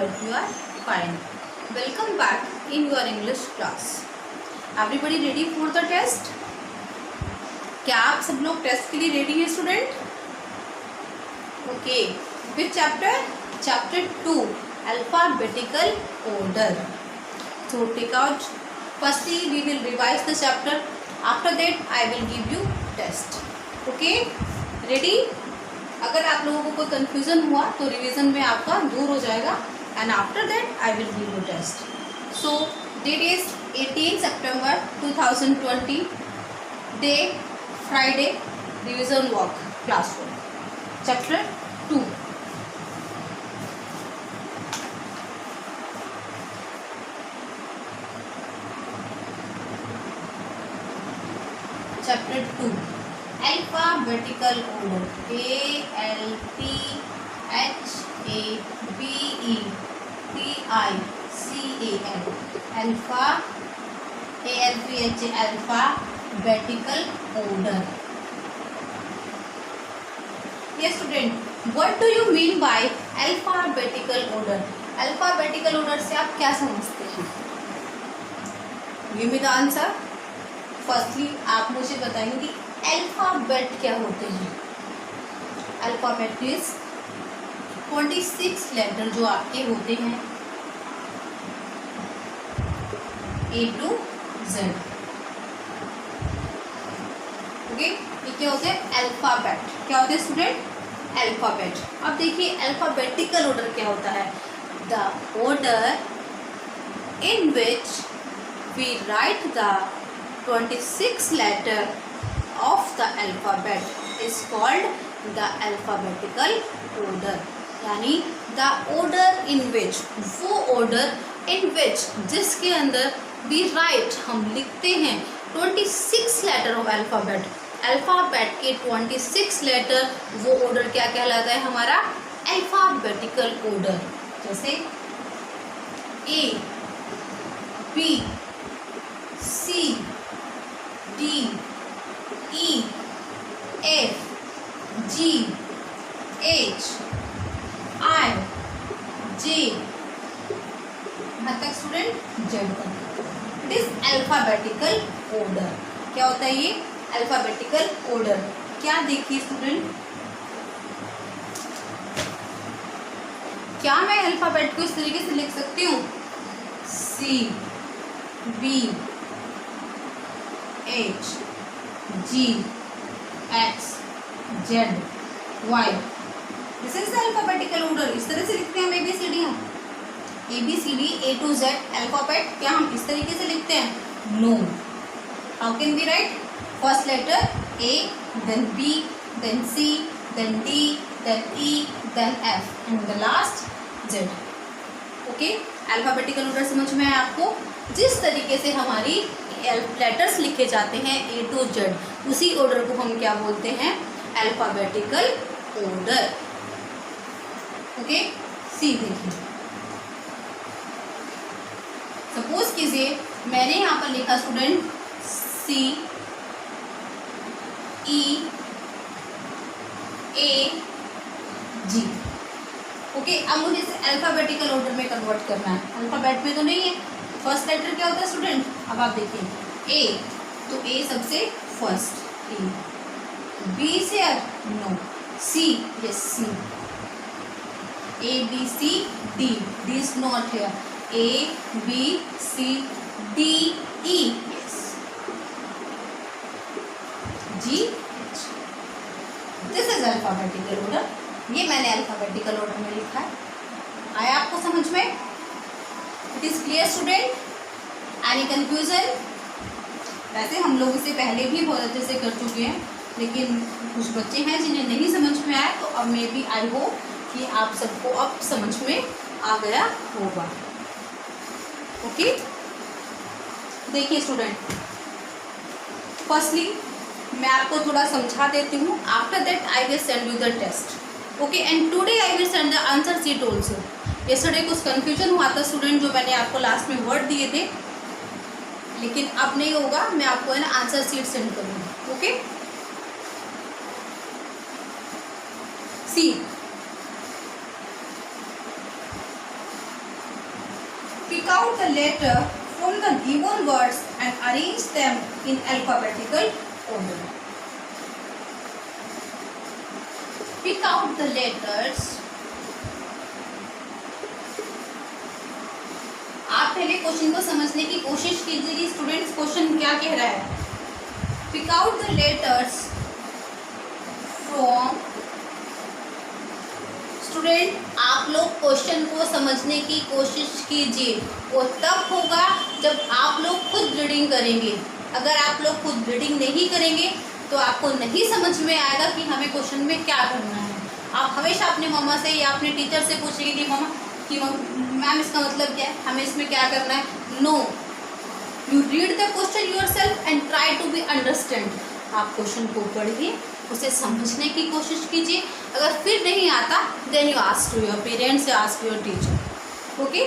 hope you are fine. Welcome back in your English class. Everybody ready for the test? क्या आप सब लोग test के लिए रेडी हैं student? Okay, which chapter? Chapter 2, alphabetical order. So take out. Firstly, we will revise the chapter. After that, I will give you test. Okay, ready? अगर आप लोगों को कोई कन्फ्यूज़न हुआ तो रिवीजन में आपका दूर हो जाएगा and after that I will give you test. So date is 18 September 2020, day Friday, revision work class 4, chapter 2. Chapter 2, alphabetical order. alphabetical. alpha, alphabetical order. Yes student, what do you mean by alphabetical order? alphabetical order से आप क्या समझते हैं? Give me the answer. Firstly आप मुझे बताएंगे कि alphabet क्या होते हैं. अल्फ़ाबेट इज 26 लेटर जो आपके होते हैं A to Z. ओके, ये क्या होते हैं? अल्फ़ाबेट. क्या होते हैं स्टूडेंट? अल्फ़ाबेट. अब देखिए अल्फ़ाबेटिकल ऑर्डर क्या होता है. The order in which we write the 26 letter of the alphabet is called the alphabetical order. यानी the order in which, वो order in which जिसके अंदर we write, हम लिखते हैं 26 letter of alphabet. alphabet के 26 letter, वो order क्या कहलाता है हमारा? alphabetical order. जैसे A, B, C, D, E, F, G, H, I, J, यहाँ तक स्टूडेंट Z तक. It is alphabetical order. क्या होता है ये? Alphabetical order. क्या देखिए स्टूडेंट, क्या मैं अल्फाबेट को इस तरीके से लिख सकती हूँ? C, B, H, G, X, Z, Y. This is the alphabetical order. इस तरह से लिखते हैं हम ABCD. हम ABCD A to Z alphabet क्या हम इस तरीके से लिखते हैं? No. How can we write? First letter A, then B, then C, then D, then E, then F and the last Z. Okay, alphabetical order समझ में आया आपको? जिस तरीके से हमारी लेटर्स लिखे जाते हैं A to Z, उसी ऑर्डर को हम क्या बोलते हैं? Alphabetical order. ओके, सी देखिए. सपोज कीजिए मैंने यहाँ पर लिखा student C, E, A, G. Okay, अब मुझे इसे अल्फाबेटिकल ऑर्डर में कन्वर्ट करना है. अल्फाबेट में तो नहीं है. फर्स्ट लेटर क्या होता है स्टूडेंट? अब आप देखिए A, तो A सबसे फर्स्ट. A, B से no. C, yes C. A, B, C, D. D is not here. A, B, C, D, E. Yes. G, H. This is alphabetical order. ये मैंने अल्फाबेटिकल ऑर्डर में लिखा है. आया आपको समझ में? It is clear student? Any confusion? वैसे हम लोग इसे पहले भी बहुत अच्छे से कर चुके हैं, लेकिन कुछ बच्चे हैं जिन्हें नहीं समझ में आया, तो अब मे बी आई होप कि आप सबको अब समझ में आ गया होगा. ओके, देखिए स्टूडेंट, फर्स्टली मैं आपको थोड़ा समझा देती हूँ. After that I will send you the test. Okay, and today I will send the answer sheet also. Yesterday कुछ कन्फ्यूजन हुआ था स्टूडेंट, जो मैंने आपको लास्ट में वर्ड दिए थे, लेकिन अब नहीं होगा. मैं आपको है ना आंसर शीट सेंड करूँगी. Okay, see out the letter from the given words and arrange them in alphabetical order. Pick out the letters. आप पहले क्वेश्चन को समझने की कोशिश कीजिए कि स्टूडेंट्स क्वेश्चन क्या कह रहा है. Pick out the letters from. Student आप लोग क्वेश्चन को समझने की कोशिश कीजिए. वो तब होगा जब आप लोग खुद रीडिंग करेंगे. अगर आप लोग खुद रीडिंग नहीं करेंगे तो आपको नहीं समझ में आएगा कि हमें क्वेश्चन में क्या करना है. आप हमेशा अपने मम्मा से या अपने टीचर से पूछेंगे कि मम्मा कि मैम इसका मतलब क्या है, हमें इसमें क्या करना है. No, you read the question yourself and try to be understand. आप क्वेश्चन को पढ़िए, उसे समझने की कोशिश कीजिए. अगर फिर नहीं आता then you ask to your parents या ask your teacher. Okay,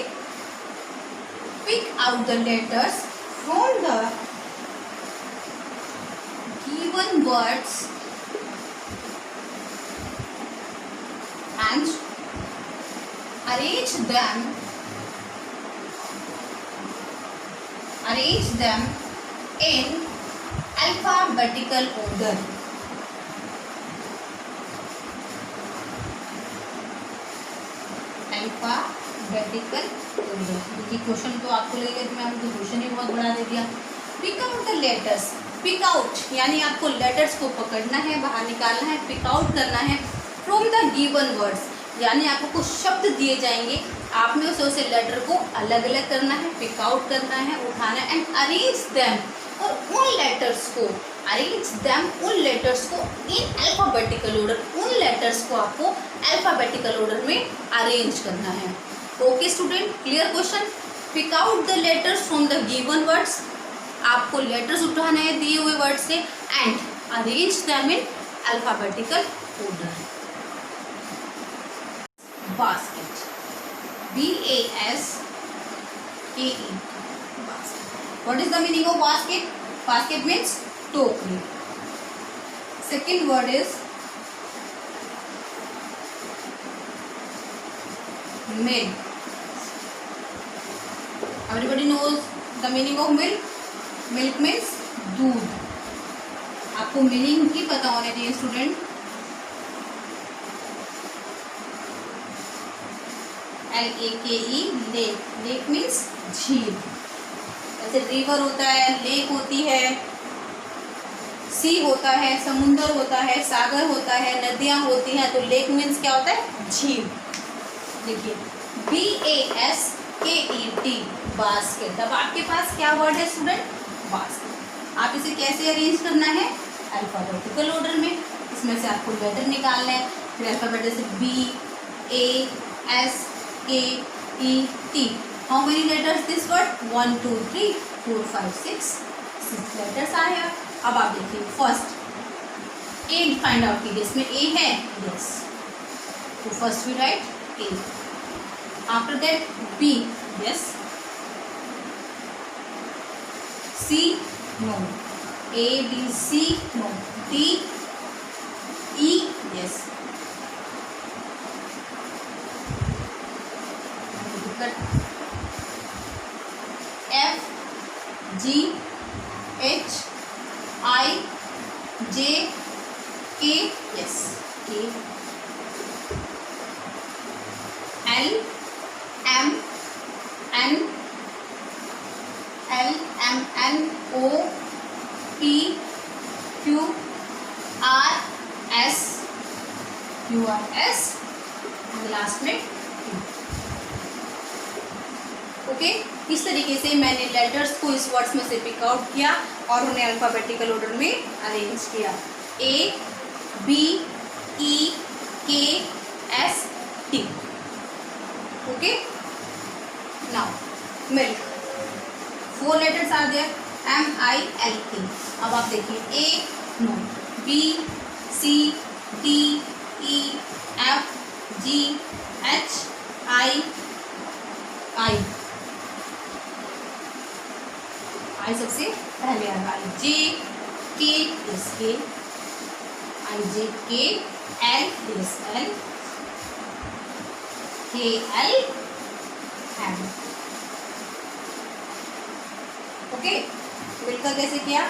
pick out the letters from the given words and arrange them in alphabetical order. Alphabetical order. देखिए क्वेश्चन तो आपको लगेगा कि मैम तो क्वेश्चन ही बहुत बड़ा दे दिया. Pick out the letters. Pick out यानी आपको लेटर्स को पकड़ना है, बाहर निकालना है, पिक आउट करना है. फ्रॉम द गिवन वर्ड्स यानी आपको कुछ शब्द दिए जाएंगे, आपने उसे लेटर को अलग अलग करना है, पिक आउट करना है, उठाना है. एंड अरेंज देम, और उन लेटर्स को उन लेटर्स को इन अल्फाबेटिकल ऑर्डर. उन लेटर्स को आपको अल्फाबेटिकल ऑर्डर में अरेंज करना है. Okay student, clear question. Pick out the letters from the given words. आपको लेटर्स उठाना है दिए हुए वर्ड से. And arrange them in alphabetical order. Basket. B-A-S-K-E. Basket. What is the meaning of basket? Basket means टोकरी. Second word is milk. Everybody knows the meaning of milk. Milk means दूध. आपको meaning की पता होने चाहिए student. L-A-K-E, lake. Lake means झील. जैसे river होता है, लेक होती है, सी होता है, समुंदर होता है, सागर होता है, नदियाँ होती हैं. तो लेक मीन्स क्या होता है? झील. देखिए B-A-S-K-E-T, बास्केट. अब आपके पास क्या वर्ड है स्टूडेंट? बास्केट. आप इसे कैसे अरेंज करना है? अल्फाबेटिकल ऑर्डर में. इसमें से आपको लेटर निकालना है. फिर अल्फाबेट से B-A-S K-E-T. How many letters this word? 1, 2, 3, 4, 5, 6 letters आए हैं. अब आप देखिए फर्स्ट ए फाइंड आउट कीजिए. इसमें ए है? यस. तो first we write A. After that B. Yes. C? No. A B C? No. D? E? Yes. F G H I J K. yes. K. L M N O P Q R S and last में T. Okay, इस तरीके से मैंने letters को इस words में से pick out किया और उन्हें अल्फाबेटिकल ऑर्डर में अरेंज किया. A B E K S T. Okay, now milk. 4 letters are there. M-I-L-K. अब आप देखिए A, no. B C D E F G H I सबसे पहले आएगा. J K S K. I J K L S L. K L M. Okay, मिलकर कैसे किया?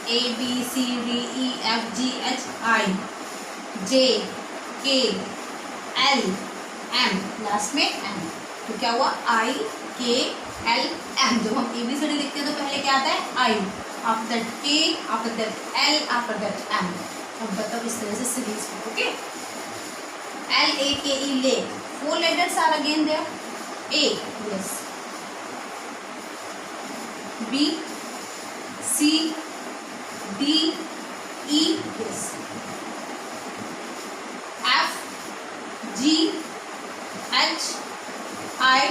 A B C D E F G H I J K L M, last में M। तो क्या हुआ? I K L M। जब हम ABCD लिखते हैं तो पहले क्या आता है? I, after that K, after that L, after that M। अब बताओ इस तरह से series. Okay, L A K E ले, 4 letters are again there। A, yes, B C D E, yes, F G H I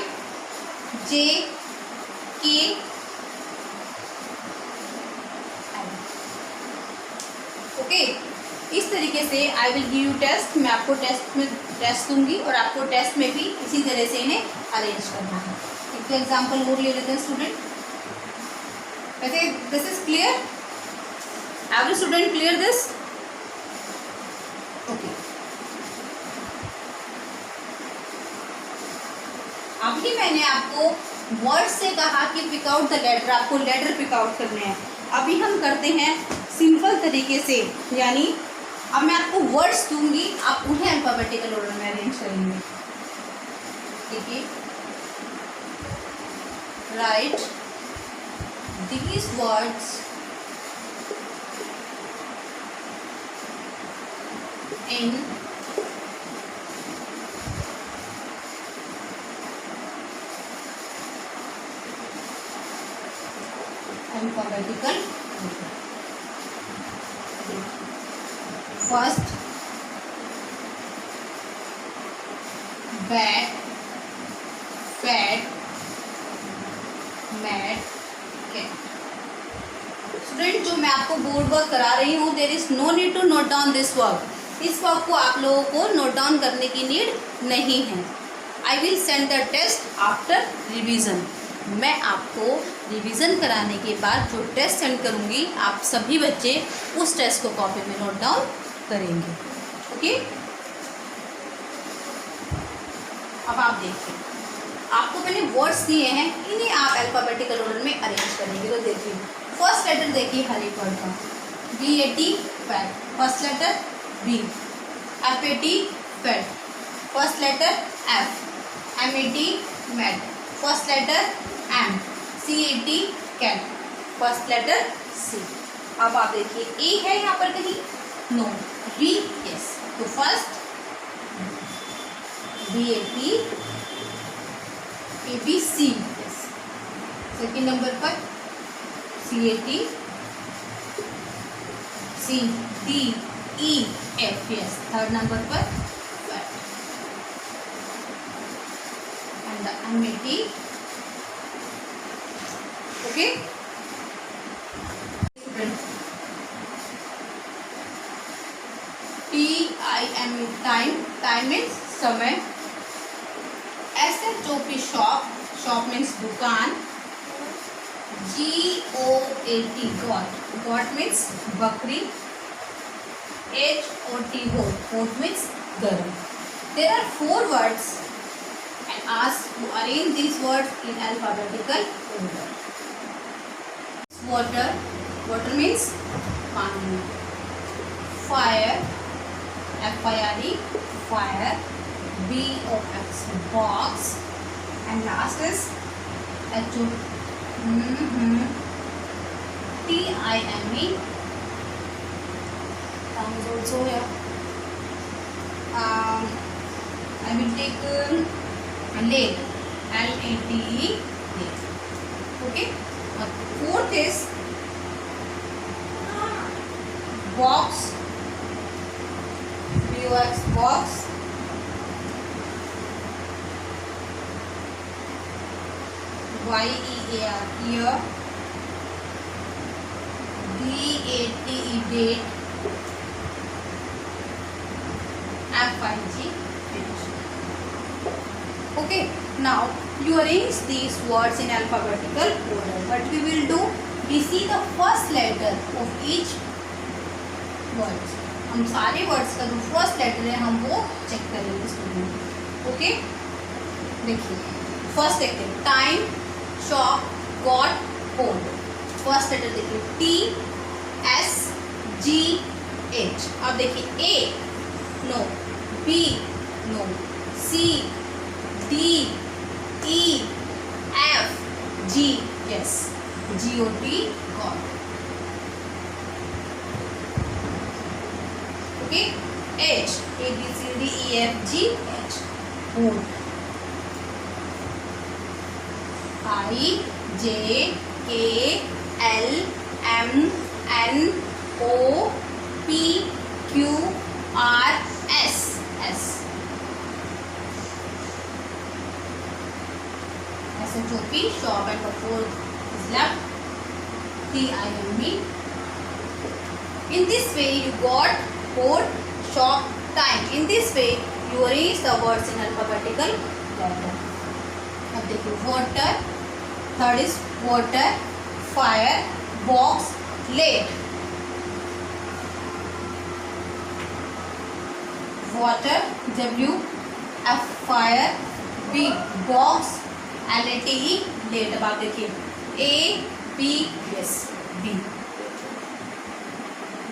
J K L। Okay, इस तरीके से I will give you test. मैं आपको टेस्ट दूंगी और आपको test में भी इसी तरह से इन्हें अरेंज करना है। एक तो एग्जाम्पल और ले लेते हैं स्टूडेंट। वैसे this is clear? Every student clear this? Okay, अभी मैंने आपको वर्ड से कहा कि पिक आउट द लेटर, आपको लेटर पिक आउट करने हैं। अभी हम करते हैं सिंपल तरीके से, यानी अब मैं आपको वर्ड्स दूंगी, आप उन्हें अल्फाबेटिकल ऑर्डर में अरेंज करेंगे। ठीक है, write these words in alphabetical order। First, bat, fat, mat, cat। Student, जो मैं आपको बोर्ड वर्क करा रही हूँ, there is no need to note down this work. इस वर्क को आप लोगों को नोट डाउन करने की नीड नहीं है। I will send the test after revision. मैं आपको रिवीजन कराने के बाद जो टेस्ट सेंड करूंगी, आप सभी बच्चे उस टेस्ट को कॉपी में नोट डाउन करेंगे। ओके, अब आप देखिए, आपको मैंने वर्ड्स दिए हैं, इन्हें आप अल्फाबेटिकल ऑर्डर में अरेंज करेंगे। तो देखिए, फर्स्ट लेटर देखिए हर एक वर्ड का। BAT fat, first letter B। FAT fat, first letter F। MAT mat, first letter M। CAT cat, first letter C। अब आप देखिए, A है यहाँ पर कहीं? नो। B, yes. तो first BAT, ABC, yes. Second number पर CAT, CDEF, yes. Third number पर fat and the MAT। Okay, TIM time, time means समय। SHOP शॉप, शॉप मीन्स दुकान। GOAT गॉट, गॉट मीन्स बकरी। HOT होट, होट means गर्म। There are 4 words and asked to arrange these words in alphabetical order। Water, water means पानी। Fire, FIRE, fire। BOX box, and last is TIME, tongue is also here। I will take lake, LATE, lake। Okay, fourth is box, BOX box। YEAR ear। DATE date। FIG finish। Okay, now you arrange these words in alphabetical order। What we will do, we see the first letter of each word। हम सारे words का जो first letter है हम वो check करेंगे student. Okay, देखिए first देखते हैं, time, shop, got hold. First letter देखिए T S G H। अब देखिए A no, B no, C D E F G yes, GOT got. Okay, H A B C D E F G H hold. I J K L M N O P Q R S S SHOP shop and the fourth is left TIME. In this way you got port, shop, time. In this way you arrange the words in alphabetical order. अब देखिए water, third is water, fire, box, late. Water W F fire, B box, LATE late। अब आप देखिए A B yes B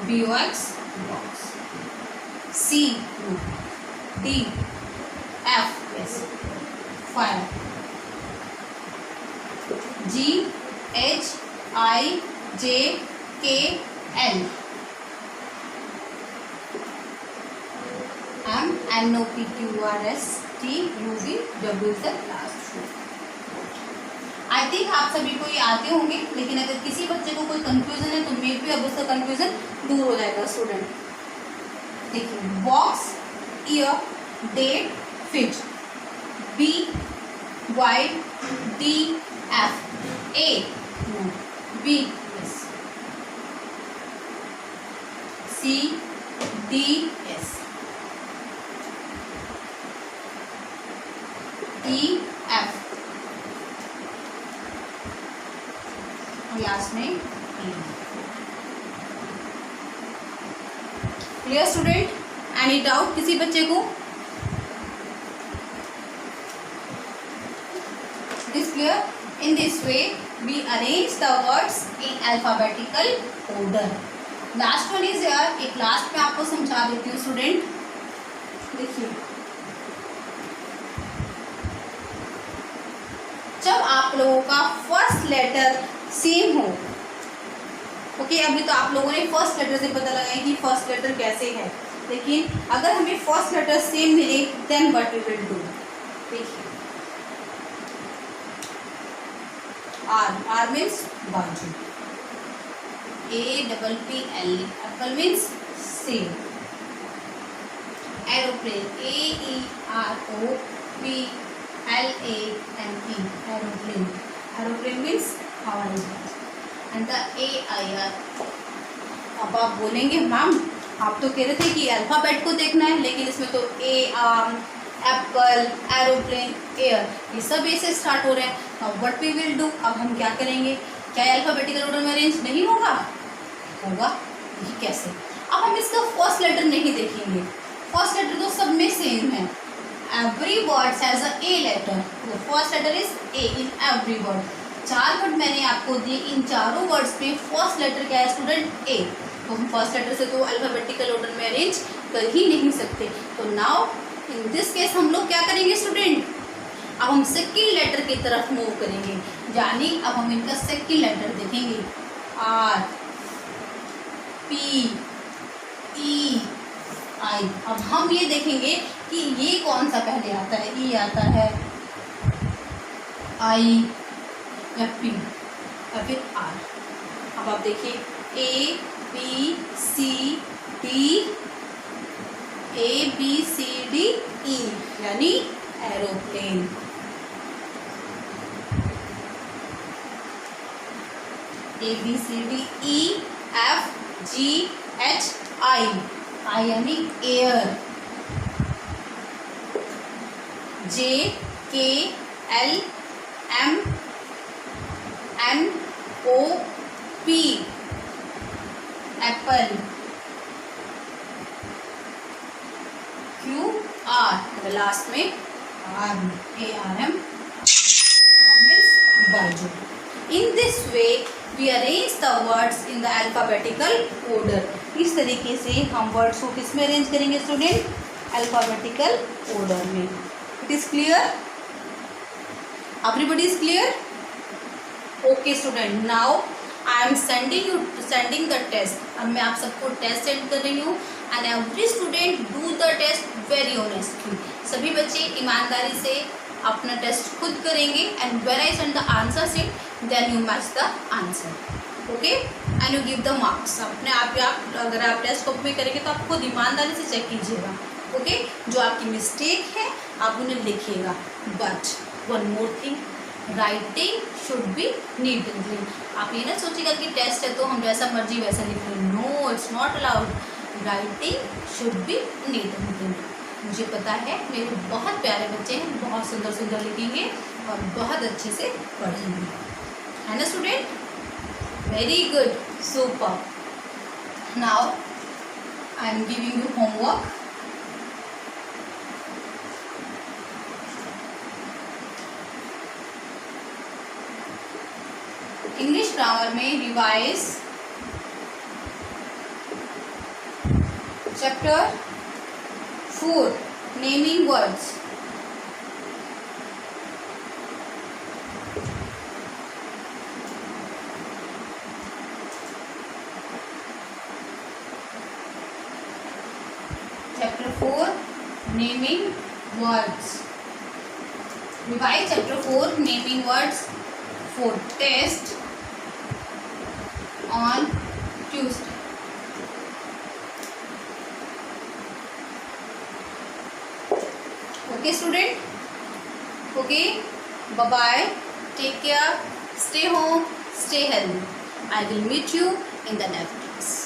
BOX box, C D F yes fire, G H I J K L M N O P Q R S T U V W is the last four। I think आप सभी को ये आते होंगे, लेकिन अगर किसी बच्चे को कोई कंफ्यूजन है तो मे भी अब उसका कंफ्यूजन दूर हो जाएगा स्टूडेंट। देखिए box, ear, date, fish, B wide, D F, A B S, C D S, E F और लास्ट में E. Clear student? Any doubt किसी बच्चे को? This clear? In this way we arrange the words in alphabetical order. Last one is here, एक last में आपको समझा देती हूँ स्टूडेंट। देखिए जब आप लोगों का फर्स्ट लेटर सेम हो, ओके अभी तो आप लोगों ने फर्स्ट लेटर से पता लगाया कि फर्स्ट लेटर कैसे है, लेकिन अगर हमें फर्स्ट लेटर सेम मिले then what we will do. देखिए R means बाजू, APPL apple means same, aeroplane AEROPLANE aeroplane, aeroplane means हवाई जहाज, एंड द AIR। अब आप बोलेंगे मैम आप तो कह रहे थे कि अल्फाबेट को देखना है, लेकिन इसमें तो एप्पल, एरोप्लेन, एयर ये सब ए से स्टार्ट हो रहे हैं। अब व्हाट वी विल डू, अब हम क्या करेंगे? क्या अल्फाबेटिकल ऑर्डर में अरेंज नहीं होगा? होगा। ये कैसे? अब हम इसका फर्स्ट लेटर नहीं देखेंगे, फर्स्ट लेटर तो सब में सेम है। Every word has a A letter, first letter is A in every word. 4 word मैंने आपको दिए, इन चारों वर्ड्स में फर्स्ट लेटर क्या है स्टूडेंट? ए। तो हम फर्स्ट लेटर से तो अल्फाबेटिकल ऑर्डर में अरेंज कर ही नहीं सकते। तो नाउ इन दिस केस हम लोग क्या करेंगे स्टूडेंट? अब हम सेकंड लेटर की तरफ मूव करेंगे, यानी अब हम इनका सेकंड लेटर देखेंगे। R P E I। अब हम ये देखेंगे कि ये कौन सा पहले आता है, E आता है, I या P या फिर R। अब आप देखिए A B C D E यानी एरोप्लेन। ABCDEFGHI, I यानी air, JKLMNOP Apple, QR last में ARM मीन्स बाजू। In this way we arrange the words in the alphabetical order. इस तरीके से हम वर्ड्स को किस में अरेंज करेंगे स्टूडेंट? अल्फाबेटिकल ऑर्डर में. It is clear? Everybody is clear? Okay student, now I am sending the test. अब मैं आप सबको टेस्ट सेंड कर रही हूँ and every student do the test very honestly. सभी बच्चे ईमानदारी से अपना टेस्ट खुद करेंगे and when I send the answer sheet then you match the answer. Okay and you give the marks. अपने आप अगर आप टेस्ट कॉपी में करेंगे तो आप खुद ईमानदारी से चेक कीजिएगा. ओके जो आपकी मिस्टेक है आप उन्हें लिखिएगा. But one more thing, writing should be neat and clean. आप ये ना सोचिएगा कि टेस्ट है तो हम जैसा मर्जी वैसा लिख लें. No, it's not allowed. Writing should be neat and clean. मुझे पता है मेरे बहुत प्यारे बच्चे हैं, बहुत सुंदर सुंदर लिखेंगे और बहुत अच्छे से पढ़ेंगे. है ना student? Very good, super. Now I am giving you homework. English grammar में revise chapter 4 naming words. Chapter 4 naming words. Revise chapter 4 naming words for test on Tuesday. Okay student? Okay, bye bye, take care, stay home, stay healthy. I will meet you in the next class.